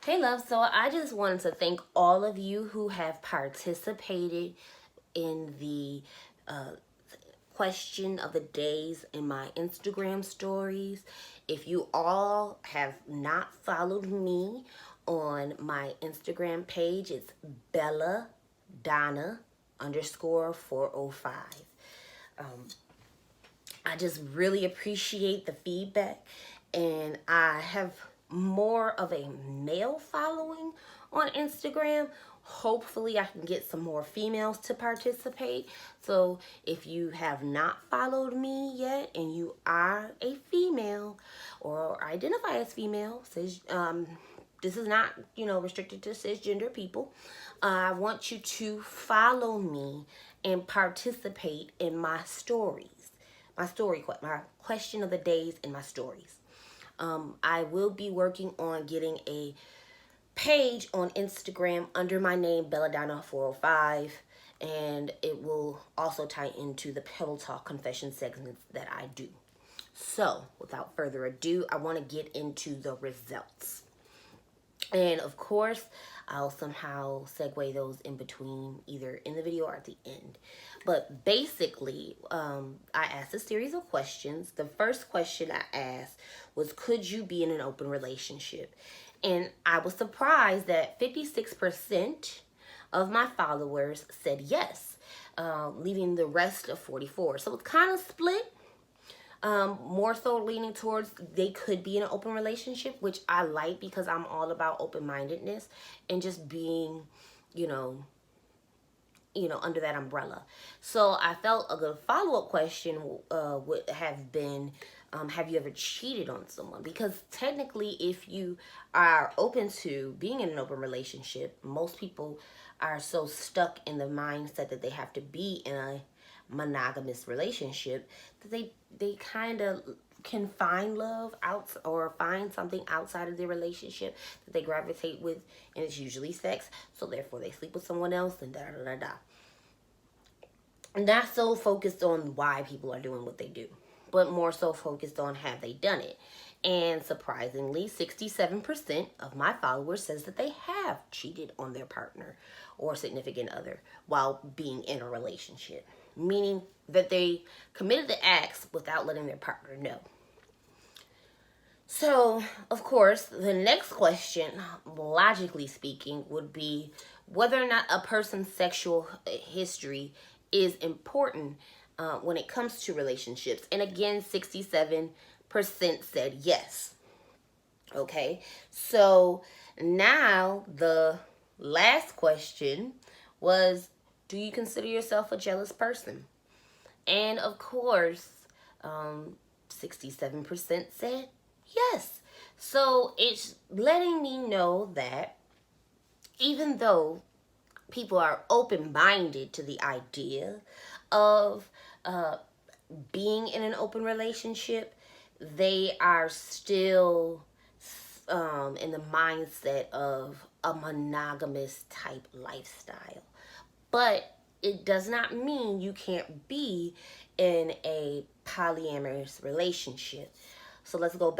Hey, love. So I just wanted to thank all of you who have participated in the uh, question of the days in my Instagram stories. If you all have not followed me on my Instagram page, it's Bella Donna underscore 405. I just really appreciate the feedback, and I have more of a male following on Instagram. Hopefully, I can get some more females to participate. So, if you have not followed me yet and you are a female or identify as female, this is not, restricted to cisgender people. I want you to follow me and participate in my stories. My question of the days in my stories. I will be working on getting a page on Instagram under my name, Belladonna405, and it will also tie into the Pillow Talk confession segments that I do. So, without further ado, I want to get into the results. And of course, I'll somehow segue those in between, either in the video or at the end. But basically, I asked a series of questions. The first question I asked was, could you be in an open relationship? And I was surprised that 56% of my followers said yes, leaving the rest of 44. So it's kind of split. More so leaning towards they could be in an open relationship, which I like because I'm all about open-mindedness and just being, you know, under that umbrella. So I felt a good follow-up question would have been, have you ever cheated on someone? Because technically, if you are open to being in an open relationship, most people are so stuck in the mindset that they have to be in a monogamous relationship that they kind of can find love out or find something outside of their relationship that they gravitate with, and it's usually sex. So therefore they sleep with someone else and da da da da. Not so focused on why people are doing what they do, but more so focused on have they done it. And surprisingly, 67% of my followers says that they have cheated on their partner or significant other while being in a relationship, meaning that they committed the acts without letting their partner know. So, of course, the next question, logically speaking, would be whether or not a person's sexual history is important when it comes to relationships. And again, 67% said yes. Okay, so now the last question was, do you consider yourself a jealous person? And of course, 67% said yes. So it's letting me know that even though people are open-minded to the idea of being in an open relationship, they are still in the mindset of a monogamous type lifestyle. But it does not mean you can't be in a polyamorous relationship. So let's go back.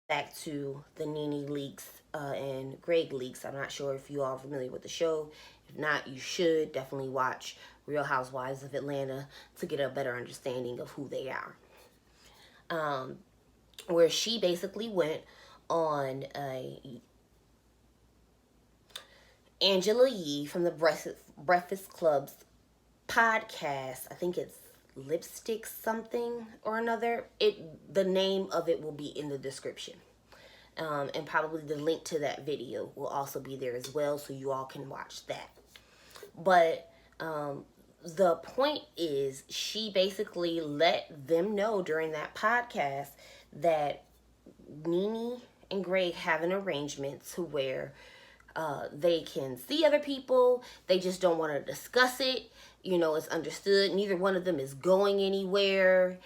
Back to the Nene Leakes and Greg Leakes. I'm not sure if you all are familiar with the show. If not, you should definitely watch Real Housewives of Atlanta to get a better understanding of who they are. Where she basically went on Angela Yee from the Breakfast Club's podcast. I think it's Lipstick something or another. The name of it will be in the description. And probably the link to that video will also be there as well, so you all can watch that. But the point is, she basically let them know during that podcast that Nene and Greg have an arrangement to where they can see other people. They just don't want to discuss it. It's understood. Neither one of them is going anywhere.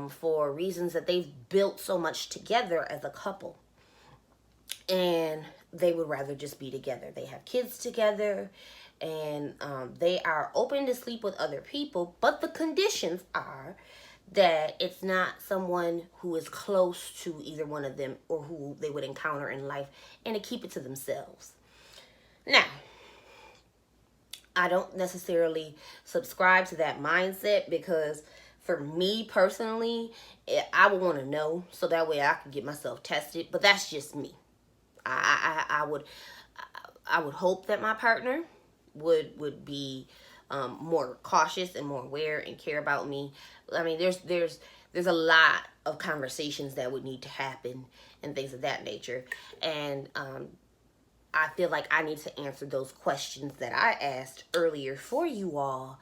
for reasons that they've built so much together as a couple. And they would rather just be together. They have kids together, and they are open to sleep with other people, but the conditions are that it's not someone who is close to either one of them or who they would encounter in life, and to keep it to themselves. Now, I don't necessarily subscribe to that mindset, because for me personally, I would want to know so that way I can get myself tested. But that's just me. I would hope that my partner would be more cautious and more aware and care about me. I mean, there's a lot of conversations that would need to happen and things of that nature. And I feel like I need to answer those questions that I asked earlier for you all.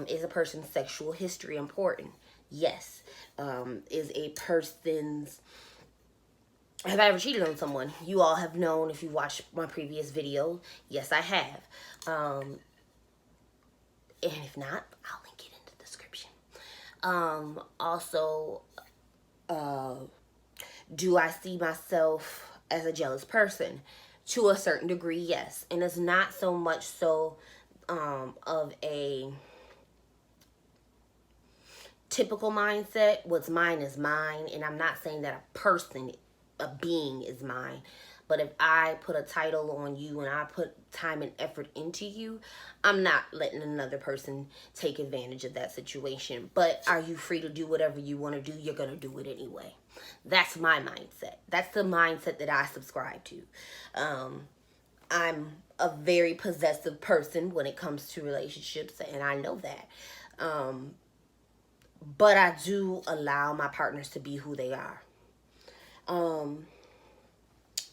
Is a person's sexual history important? Yes. Is a person's... Have I ever cheated on someone? You all have known if you watched my previous video. Yes, I have. And if not, I'll link it in the description. Also, do I see myself as a jealous person? To a certain degree, yes. And it's not so much so of a typical mindset. What's mine is mine. And I'm not saying that a being is mine. But if I put a title on you and I put time and effort into you, I'm not letting another person take advantage of that situation. But are you free to do whatever you want to do? You're going to do it anyway. That's my mindset. That's the mindset that I subscribe to. I'm a very possessive person when it comes to relationships, and I know that. But I do allow my partners to be who they are.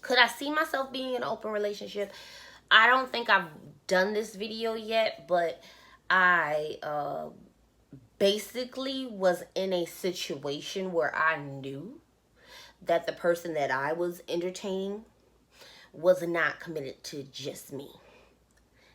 Could I see myself being in an open relationship? I don't think I've done this video yet, but I basically was in a situation where I knew that the person that I was entertaining was not committed to just me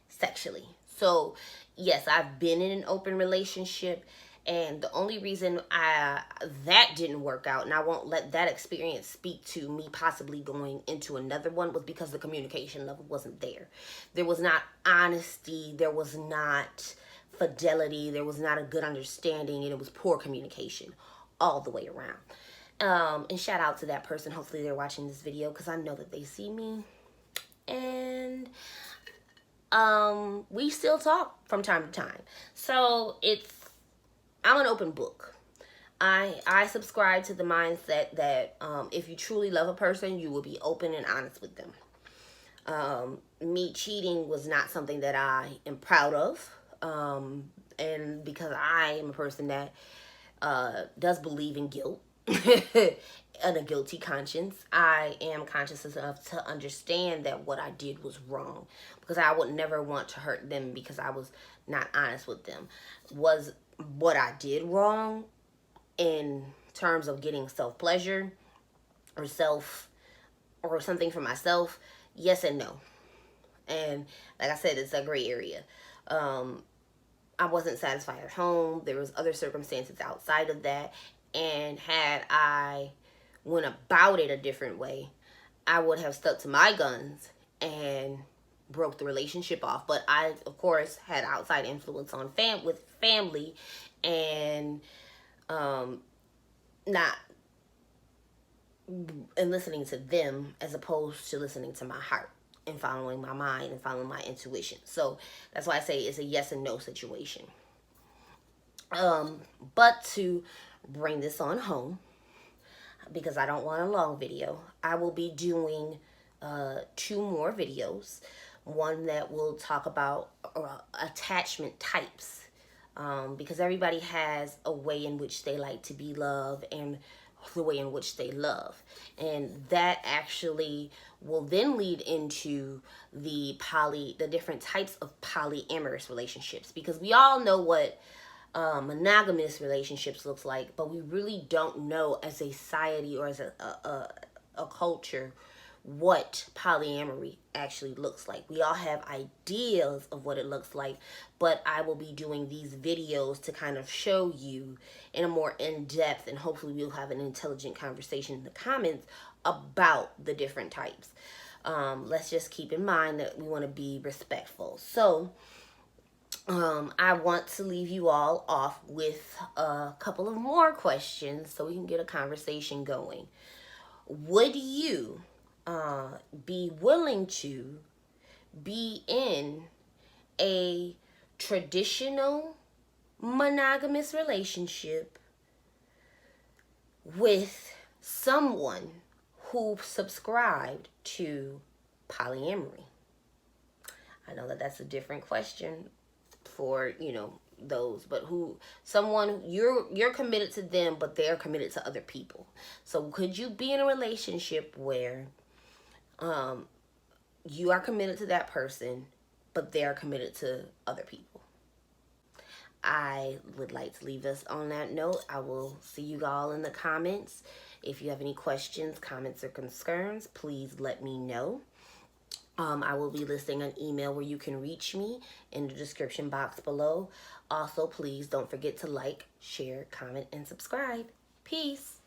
sexually. So yes, I've been in an open relationship, and the only reason that didn't work out, and I won't let that experience speak to me possibly going into another one, was because the communication level wasn't there. There was not honesty. There was not fidelity. There was not a good understanding, and it was poor communication all the way around. And shout out to that person. Hopefully they're watching this video, because I know that they see me. And we still talk from time to time. So I'm an open book. I subscribe to the mindset that if you truly love a person, you will be open and honest with them. Me cheating was not something that I am proud of. And because I am a person that does believe in guilt and a guilty conscience, I am conscious enough to understand that what I did was wrong, because I would never want to hurt them because I was not honest with them. Was what I did wrong in terms of getting self-pleasure or something for myself? Yes and no. And like I said, it's a gray area. I wasn't satisfied at home. There was other circumstances outside of that. And had I went about it a different way, I would have stuck to my guns and broke the relationship off. But I, of course, had outside influence on with family, and listening to them as opposed to listening to my heart and following my mind and following my intuition. So that's why I say it's a yes and no situation. But to bring this on home, because I don't want a long video, I will be doing 2 more videos. One that will talk about attachment types, because everybody has a way in which they like to be loved and the way in which they love, and that actually will then lead into the different types of polyamorous relationships, because we all know what monogamous relationships looks like, but we really don't know as a society or as a culture what polyamory actually looks like. We all have ideas of what it looks like, but I will be doing these videos to kind of show you in a more in-depth, and hopefully we'll have an intelligent conversation in the comments about the different types. Let's just keep in mind that we want to be respectful. So I want to leave you all off with a couple of more questions so we can get a conversation going. Would you be willing to be in a traditional monogamous relationship with someone who subscribed to polyamory? I know that that's a different question for, you know, those, but someone you're committed to them, but they're committed to other people. So could you be in a relationship where you are committed to that person, but they are committed to other people? I would like to leave us on that note. I will see you all in the comments. If you have any questions, comments, or concerns, please let me know. I will be listing an email where you can reach me in the description box below. Also, please don't forget to like, share, comment, and subscribe. Peace.